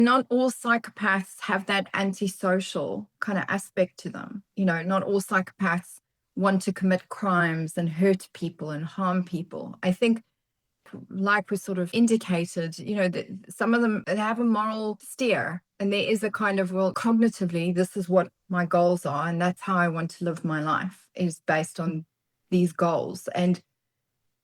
Not all psychopaths have that antisocial kind of aspect to them. Not all psychopaths want to commit crimes and hurt people and harm people. I think, like we sort of indicated, that some of them, they have a moral steer, and there is a kind of, well, cognitively, this is what my goals are, and that's how I want to live my life, is based on these goals. And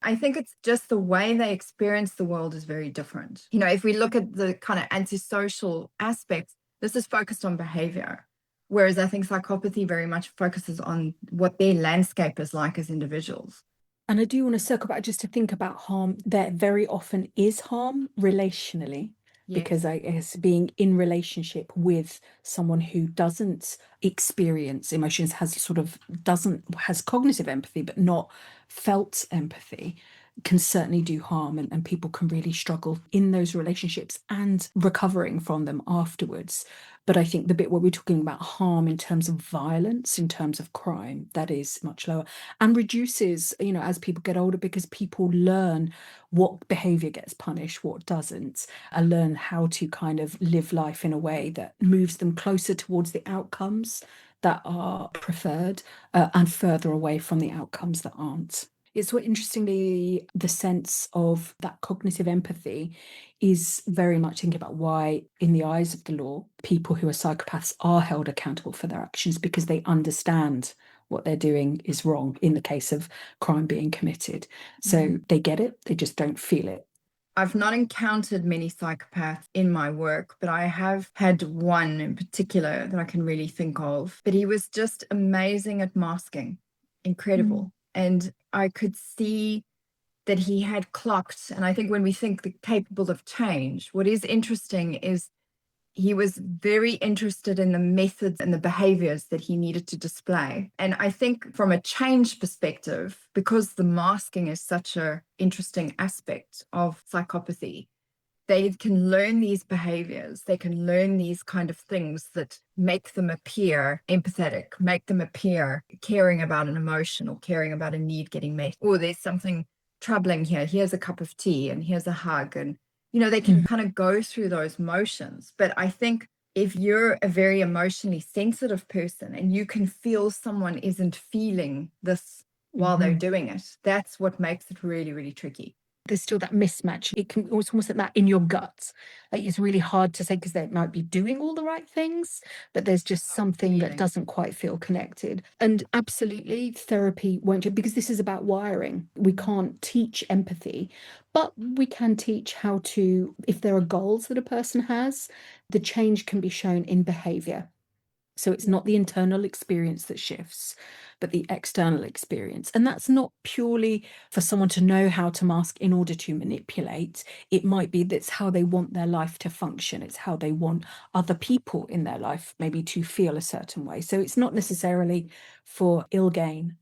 I think it's just the way they experience the world is very different. If we look at the kind of antisocial aspects, this is focused on behavior. Whereas I think psychopathy very much focuses on what their landscape is like as individuals. And I do want to circle back just to think about harm. There very often is harm relationally, because Yes. I guess being in relationship with someone who doesn't experience emotions, has cognitive empathy, but not felt empathy, can certainly do harm. And people can really struggle in those relationships and recovering from them afterwards. But I think the bit where we're talking about harm in terms of violence, in terms of crime, that is much lower and reduces, as people get older, because people learn what behavior gets punished, what doesn't, and learn how to kind of live life in a way that moves them closer towards the outcomes that are preferred, and further away from the outcomes that aren't. It's what, interestingly, the sense of that cognitive empathy is very much thinking about why, in the eyes of the law, people who are psychopaths are held accountable for their actions, because they understand what they're doing is wrong in the case of crime being committed. So they get it, they just don't feel it. I've not encountered many psychopaths in my work, but I have had one in particular that I can really think of. But he was just amazing at masking, incredible. And I could see that he had clocked. And I think when we think the capable of change, what is interesting is he was very interested in the methods and the behaviors that he needed to display. And I think from a change perspective, because the masking is such an interesting aspect of psychopathy, they can learn these behaviors. They can learn these kind of things that make them appear empathetic, make them appear caring about an emotion or caring about a need getting met. Or there's something troubling here. Here's a cup of tea and here's a hug. And they can kind of go through those motions. But I think if you're a very emotionally sensitive person and you can feel someone isn't feeling this while they're doing it, that's what makes it really, really tricky. There's still that mismatch. It can, it's almost like that in your gut. Like, it's really hard to say because they might be doing all the right things, but there's just something that doesn't quite feel connected. And absolutely, therapy won't do, because this is about wiring. We can't teach empathy, but we can teach how to, if there are goals that a person has, the change can be shown in behavior. So it's not the internal experience that shifts, but the external experience. And that's not purely for someone to know how to mask in order to manipulate. It might be that's how they want their life to function. It's how they want other people in their life maybe to feel a certain way. So it's not necessarily for ill gain.